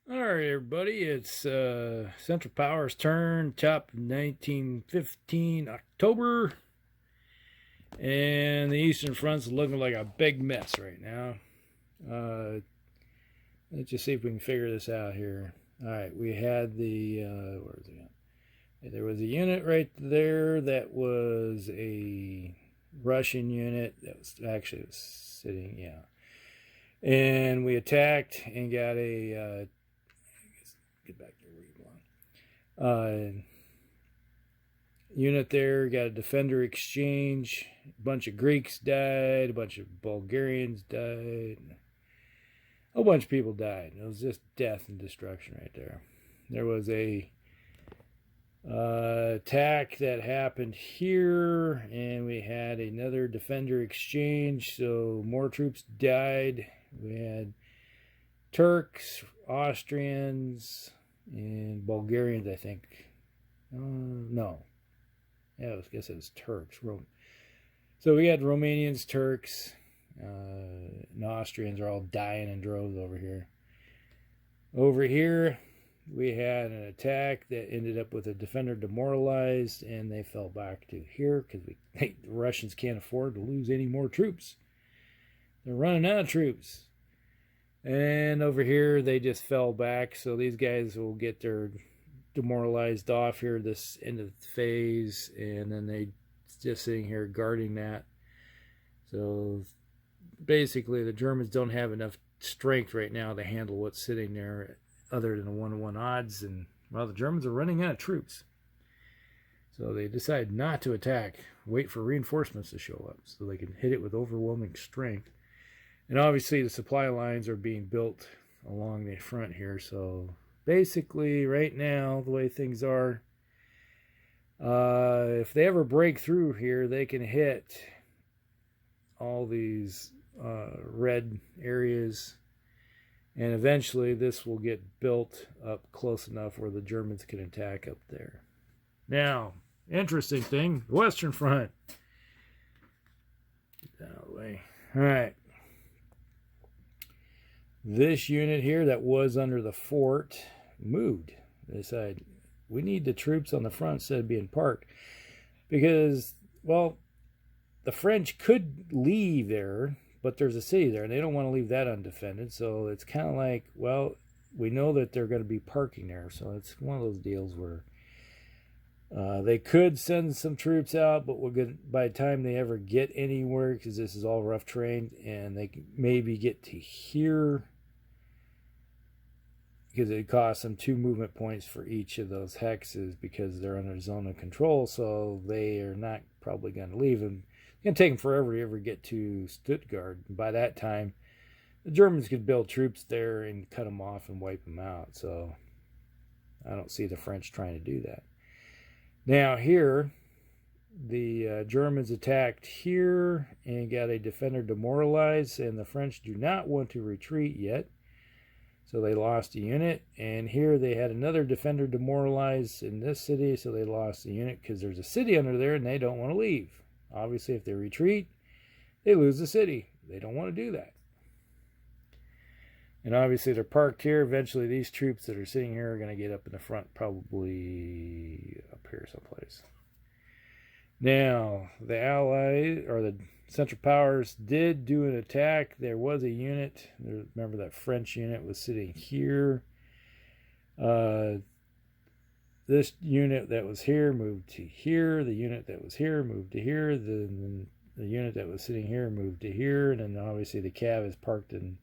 All right, everybody, it's Central Power's turn, top 1915 October, and the Eastern Front's looking like a big mess right now. Let's just see if we can figure this out here. All right, we had where is it at? There was a unit right there that was a Russian unit that was actually sitting, yeah. And we attacked and got get back to where you belong. Unit there, got a defender exchange. A bunch of Greeks died, a bunch of Bulgarians died, a bunch of people died. It was just death and destruction right there. There was a attack that happened here, and we had another defender exchange, so more troops died. We had Turks, Austrians, and Bulgarians, I think. No. Yeah, I guess it was Turks. So we had Romanians, Turks, and Austrians are all dying in droves over here. Over here, we had an attack that ended up with a defender demoralized, and they fell back to here because the Russians can't afford to lose any more troops. They're running out of troops. And over here, they just fell back. So these guys will get their demoralized off here this end of the phase. And then they just sitting here guarding that. So basically, the Germans don't have enough strength right now to handle what's sitting there other than a 1-to-1 odds. And, well, the Germans are running out of troops. So they decide not to attack, wait for reinforcements to show up so they can hit it with overwhelming strength. And obviously the supply lines are being built along the front here. So basically right now, the way things are, if they ever break through here, they can hit all these red areas. And eventually this will get built up close enough where the Germans can attack up there. Now, interesting thing, the Western Front. Get that out of the way. All right. This unit here that was under the fort moved. They decided we need the troops on the front instead of being parked. Because, well, the French could leave there, but there's a city there, and they don't want to leave that undefended. So it's kind of like, well, we know that they're going to be parking there. So it's one of those deals where they could send some troops out, but by the time they ever get anywhere, because this is all rough terrain, and they maybe get to here, because it costs them 2 movement points for each of those hexes because they're under zone of control, so they are not probably going to leave them. It's going to take them forever to ever get to Stuttgart. And by that time, the Germans could build troops there and cut them off and wipe them out. So I don't see the French trying to do that. Now here, the Germans attacked here and got a defender demoralized, and the French do not want to retreat yet. So they lost a unit, and here they had another defender demoralized in this city, so they lost a unit because there's a city under there and they don't want to leave. Obviously, if they retreat, they lose the city. They don't want to do that. And obviously, they're parked here. Eventually, these troops that are sitting here are going to get up in the front, probably up here someplace. Now, the Allies, or the Central Powers, did do an attack. There was a unit. Remember that French unit was sitting here. This unit that was here moved to here. The unit that was here moved to here. The unit that was sitting here moved to here. And then obviously the Cav is parked in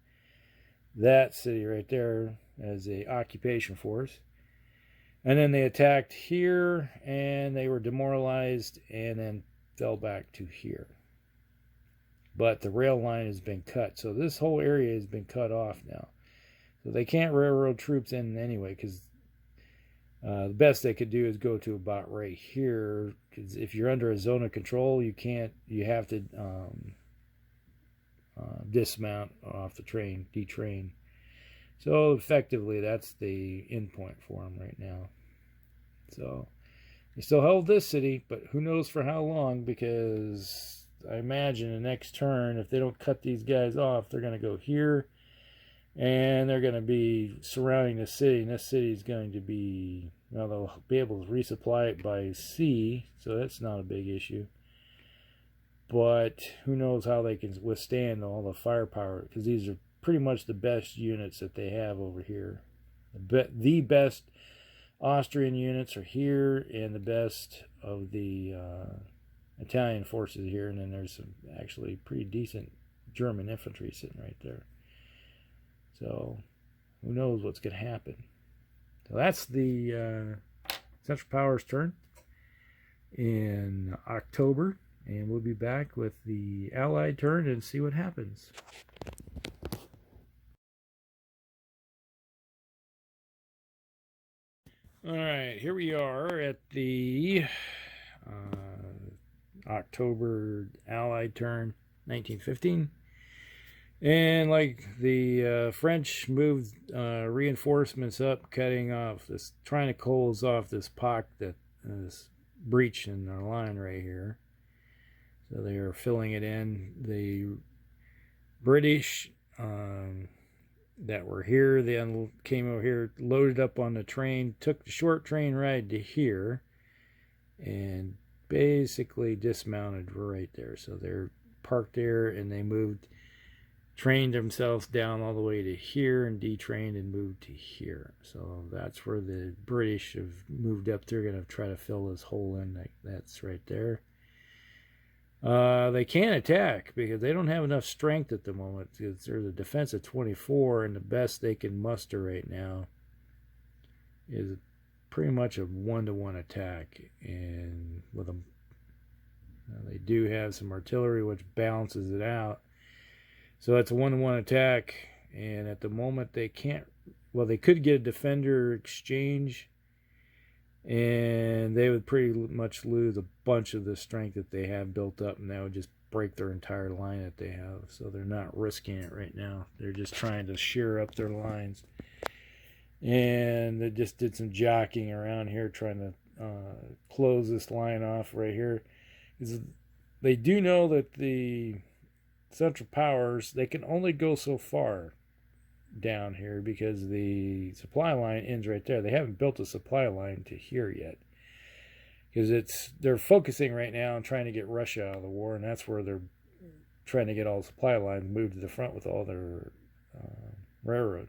that city right there as a occupation force. And then they attacked here, and they were demoralized and then fell back to here. But the rail line has been cut, so this whole area has been cut off now. So they can't railroad troops in anyway, because the best they could do is go to about right here. Because if you're under a zone of control, you have to dismount off the train, detrain. So effectively, that's the end point for them right now. So they still held this city, but who knows for how long, because I imagine the next turn, if they don't cut these guys off, they're going to go here, And they're going to be surrounding the city, and this city is going to be, well, they'll be able to resupply it by sea, so that's not a big issue. But who knows how they can withstand all the firepower, because these are pretty much the best units that they have over here. The best Austrian units are here, and the best of the Italian forces here, and then there's some actually pretty decent German infantry sitting right there. So who knows what's going to happen. So that's the Central Powers turn in October, and we'll be back with the Allied turn and see what happens. All right, here we are at the October Allied turn, 1915. And like the French moved reinforcements up, cutting off this, trying to close off this pocket, this breach in our line right here. So they are filling it in. The British that were here, they came over here, loaded up on the train, took the short train ride to here, and basically dismounted right there. So they're parked there, and they trained themselves down all the way to here and detrained and moved to here. So that's where the British have moved up. They're going to try to fill this hole in. That's right there. They can't attack because they don't have enough strength at the moment. There's a defense of 24, and the best they can muster right now is pretty much a 1-to-1 attack. And with them, they do have some artillery which balances it out. So that's a 1-to-1 attack, and at the moment they can't, well, they could get a defender exchange, and they would pretty much lose a bunch of the strength that they have built up, and that would just break their entire line that they have. So they're not risking it right now. They're just trying to shear up their lines. And they just did some jockeying around here, trying to close this line off right here. They do know that the Central Powers, they can only go so far down here because the supply line ends right there. They haven't built a supply line to here yet, because they're focusing right now on trying to get Russia out of the war, and that's where they're trying to get all the supply lines moved to the front with all their railroad.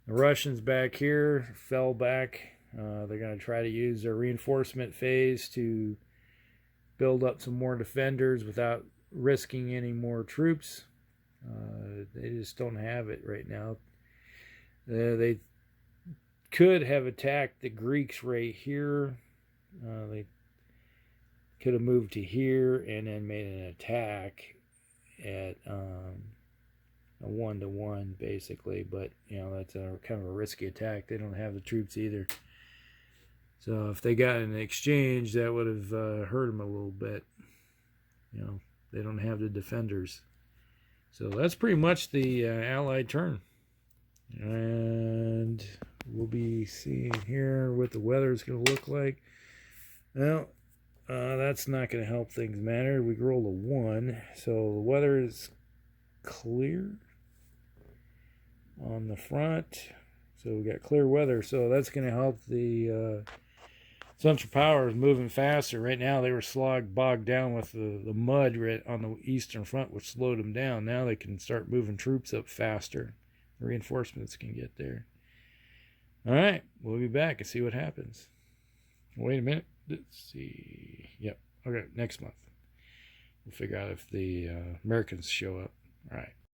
The Russians back here fell back. They're going to try to use their reinforcement phase to build up some more defenders without risking any more troops. They just don't have it right now. They could have attacked the Greeks right here. They could have moved to here and then made an attack at a 1-to-1 basically, but that's a kind of a risky attack. They don't have the troops either. So if they got an exchange, that would have hurt them a little bit. They don't have the defenders. So that's pretty much the Allied turn. And we'll be seeing here what the weather is going to look like. Well, that's not going to help things matter. We rolled a 1. So the weather is clear on the front. So we got clear weather. So that's going to help the Central Powers moving faster. Right now they were bogged down with the mud right on the eastern front, which slowed them down. Now they can start moving troops up faster. The reinforcements can get there. All right, we'll be back and see what happens. Wait a minute. Let's see. Yep. Okay, next month. We'll figure out if the Americans show up. All right.